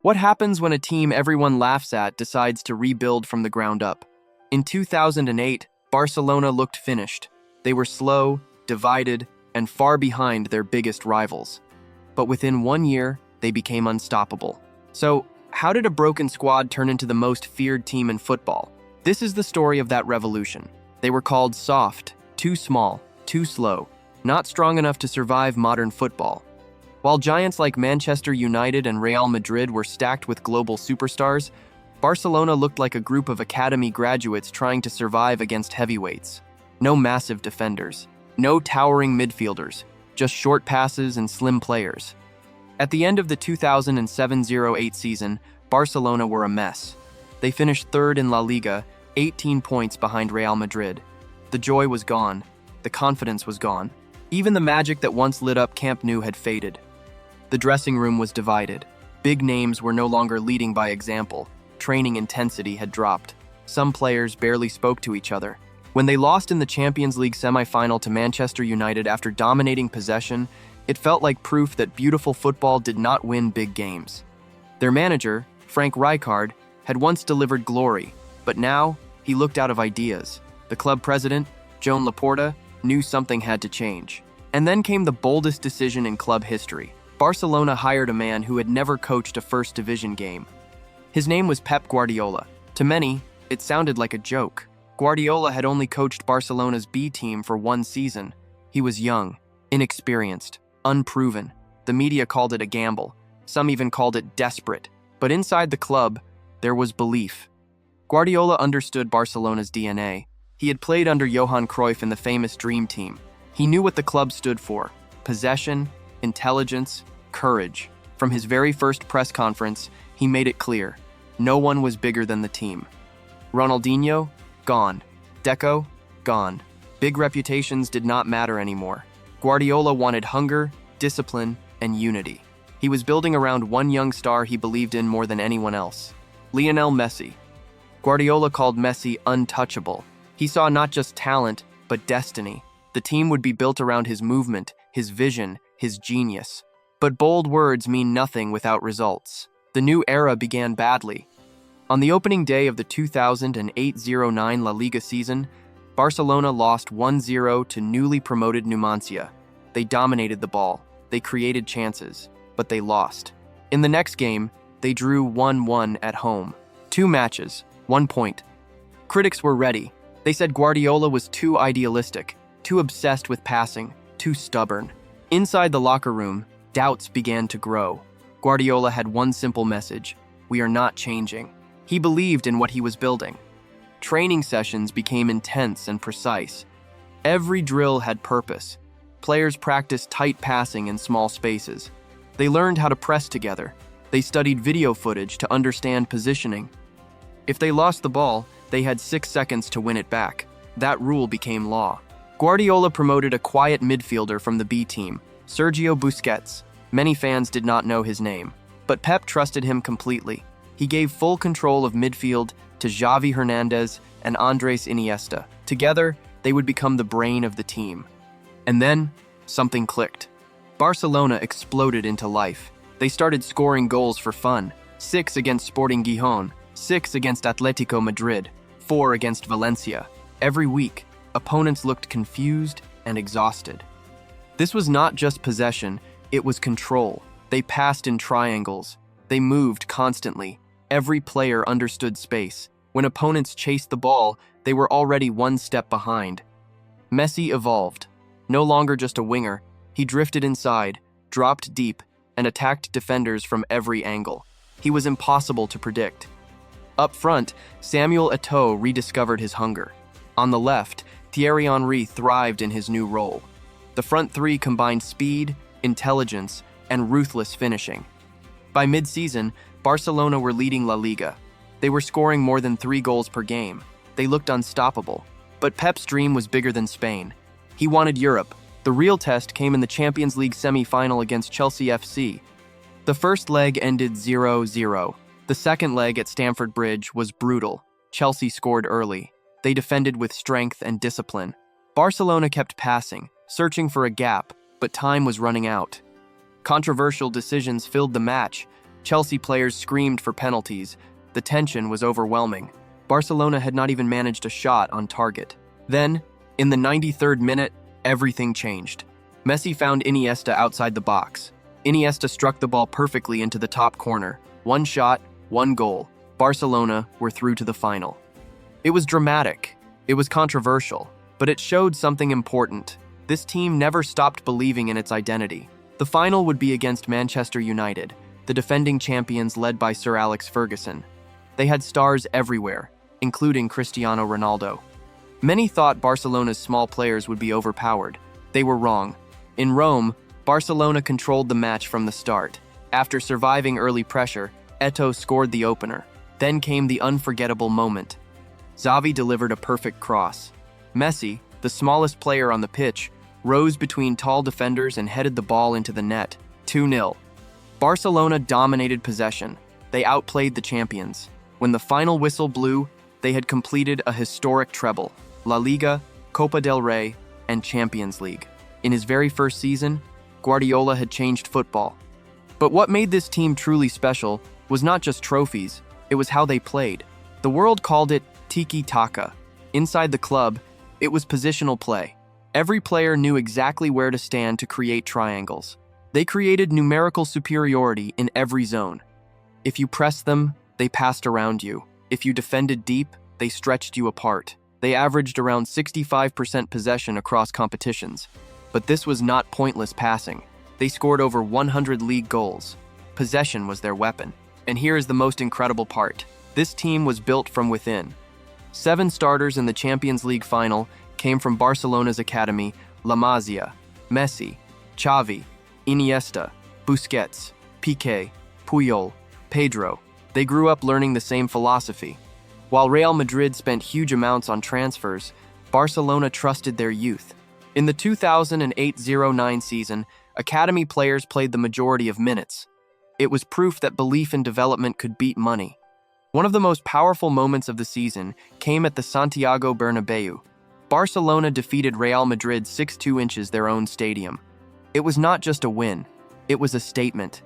What happens when a team everyone laughs at decides to rebuild from the ground up? In 2008, Barcelona looked finished. They were slow, divided, and far behind their biggest rivals. But within 1 year, they became unstoppable. So, how did a broken squad turn into the most feared team in football? This is the story of that revolution. They were called soft, too small, too slow, not strong enough to survive modern football. While giants like Manchester United and Real Madrid were stacked with global superstars, Barcelona looked like a group of academy graduates trying to survive against heavyweights. No massive defenders, no towering midfielders, just short passes and slim players. At the end of the 2007-08 season, Barcelona were a mess. They finished third in La Liga, 18 points behind Real Madrid. The joy was gone. The confidence was gone. Even the magic that once lit up Camp Nou had faded. The dressing room was divided. Big names were no longer leading by example. Training intensity had dropped. Some players barely spoke to each other. When they lost in the Champions League semi-final to Manchester United after dominating possession, it felt like proof that beautiful football did not win big games. Their manager, Frank Rijkaard, had once delivered glory, but now he looked out of ideas. The club president, Joan Laporta, knew something had to change. And then came the boldest decision in club history. Barcelona hired a man who had never coached a first division game. His name was Pep Guardiola. To many, it sounded like a joke. Guardiola had only coached Barcelona's B team for 1 season. He was young, inexperienced, unproven. The media called it a gamble. Some even called it desperate. But inside the club, there was belief. Guardiola understood Barcelona's DNA. He had played under Johan Cruyff in the famous Dream Team. He knew what the club stood for: possession, intelligence, courage. From his very first press conference, he made it clear: no one was bigger than the team. Ronaldinho? Gone. Deco? Gone. Big reputations did not matter anymore. Guardiola wanted hunger, discipline, and unity. He was building around one young star he believed in more than anyone else: Lionel Messi. Guardiola called Messi untouchable. He saw not just talent, but destiny. The team would be built around his movement, his vision, his genius. But bold words mean nothing without results. The new era began badly. On the opening day of the 2008-09 La Liga season, Barcelona lost 1-0 to newly promoted Numancia. They dominated the ball. They created chances, but they lost. In the next game, they drew 1-1 at home. 2 matches, 1 point. Critics were ready. They said Guardiola was too idealistic, too obsessed with passing, too stubborn. Inside the locker room, doubts began to grow. Guardiola had one simple message: we are not changing. He believed in what he was building. Training sessions became intense and precise. Every drill had purpose. Players practiced tight passing in small spaces. They learned how to press together. They studied video footage to understand positioning. If they lost the ball, they had 6 seconds to win it back. That rule became law. Guardiola promoted a quiet midfielder from the B team, Sergio Busquets. Many fans did not know his name, but Pep trusted him completely. He gave full control of midfield to Xavi Hernandez and Andres Iniesta. Together, they would become the brain of the team. And then, something clicked. Barcelona exploded into life. They started scoring goals for fun: 6 against Sporting Gijón, 6 against Atletico Madrid, 4 against Valencia. Every week, opponents looked confused and exhausted. This was not just possession, it was control. They passed in triangles. They moved constantly. Every player understood space. When opponents chased the ball, they were already 1 step behind. Messi evolved. No longer just a winger, he drifted inside, dropped deep, and attacked defenders from every angle. He was impossible to predict. Up front, Samuel Eto'o rediscovered his hunger. On the left, Thierry Henry thrived in his new role. The front three combined speed, intelligence, and ruthless finishing. By mid-season, Barcelona were leading La Liga. They were scoring more than 3 goals per game. They looked unstoppable. But Pep's dream was bigger than Spain. He wanted Europe. The real test came in the Champions League semi-final against Chelsea FC. The first leg ended 0-0. The second leg at Stamford Bridge was brutal. Chelsea scored early. They defended with strength and discipline. Barcelona kept passing, searching for a gap, but time was running out. Controversial decisions filled the match. Chelsea players screamed for penalties. The tension was overwhelming. Barcelona had not even managed a shot on target. Then, in the 93rd minute, everything changed. Messi found Iniesta outside the box. Iniesta struck the ball perfectly into the top corner. One shot, one goal. Barcelona were through to the final. It was dramatic. It was controversial. But it showed something important. This team never stopped believing in its identity. The final would be against Manchester United, the defending champions led by Sir Alex Ferguson. They had stars everywhere, including Cristiano Ronaldo. Many thought Barcelona's small players would be overpowered. They were wrong. In Rome, Barcelona controlled the match from the start. After surviving early pressure, Eto'o scored the opener. Then came the unforgettable moment. Xavi delivered a perfect cross. Messi, the smallest player on the pitch, rose between tall defenders and headed the ball into the net. 2-0. Barcelona dominated possession. They outplayed the champions. When the final whistle blew, they had completed a historic treble: La Liga, Copa del Rey, and Champions League. In his very first season, Guardiola had changed football. But what made this team truly special was not just trophies, it was how they played. The world called it tiki-taka. Inside the club, it was positional play. Every player knew exactly where to stand to create triangles. They created numerical superiority in every zone. If you pressed them, they passed around you. If you defended deep, they stretched you apart. They averaged around 65% possession across competitions. But this was not pointless passing. They scored over 100 league goals. Possession was their weapon. And here is the most incredible part. This team was built from within. 7 starters in the Champions League final came from Barcelona's academy: La Masia, Messi, Xavi, Iniesta, Busquets, Piqué, Puyol, Pedro. They grew up learning the same philosophy. While Real Madrid spent huge amounts on transfers, Barcelona trusted their youth. In the 2008-09 season, academy players played the majority of minutes. It was proof that belief in development could beat money. One of the most powerful moments of the season came at the Santiago Bernabeu. Barcelona defeated Real Madrid 6-2 inches their own stadium. It was not just a win, it was a statement.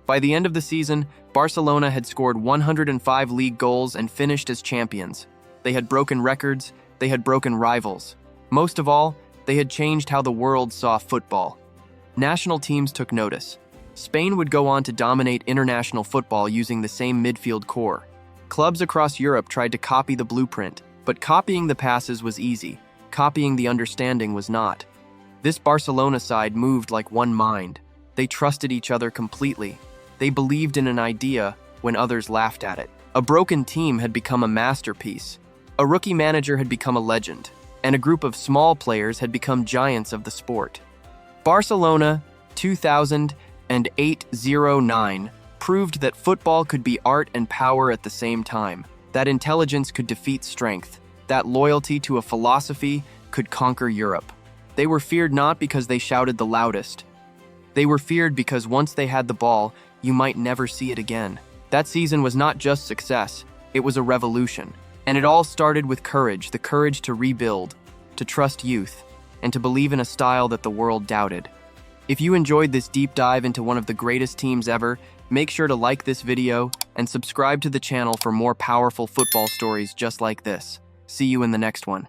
By the end of the season, Barcelona had scored 105 league goals and finished as champions. They had broken records, they had broken rivals. Most of all, they had changed how the world saw football. National teams took notice. Spain would go on to dominate international football using the same midfield core. Clubs across Europe tried to copy the blueprint, but copying the passes was easy. Copying the understanding was not. This Barcelona side moved like one mind. They trusted each other completely. They believed in an idea when others laughed at it. A broken team had become a masterpiece. A rookie manager had become a legend, and a group of small players had become giants of the sport. Barcelona 2008-09 proved that football could be art and power at the same time, that intelligence could defeat strength, that loyalty to a philosophy could conquer Europe. They were feared not because they shouted the loudest. They were feared because once they had the ball, you might never see it again. That season was not just success, it was a revolution. And it all started with courage, the courage to rebuild, to trust youth, and to believe in a style that the world doubted. If you enjoyed this deep dive into one of the greatest teams ever, make sure to like this video and subscribe to the channel for more powerful football stories just like this. See you in the next one.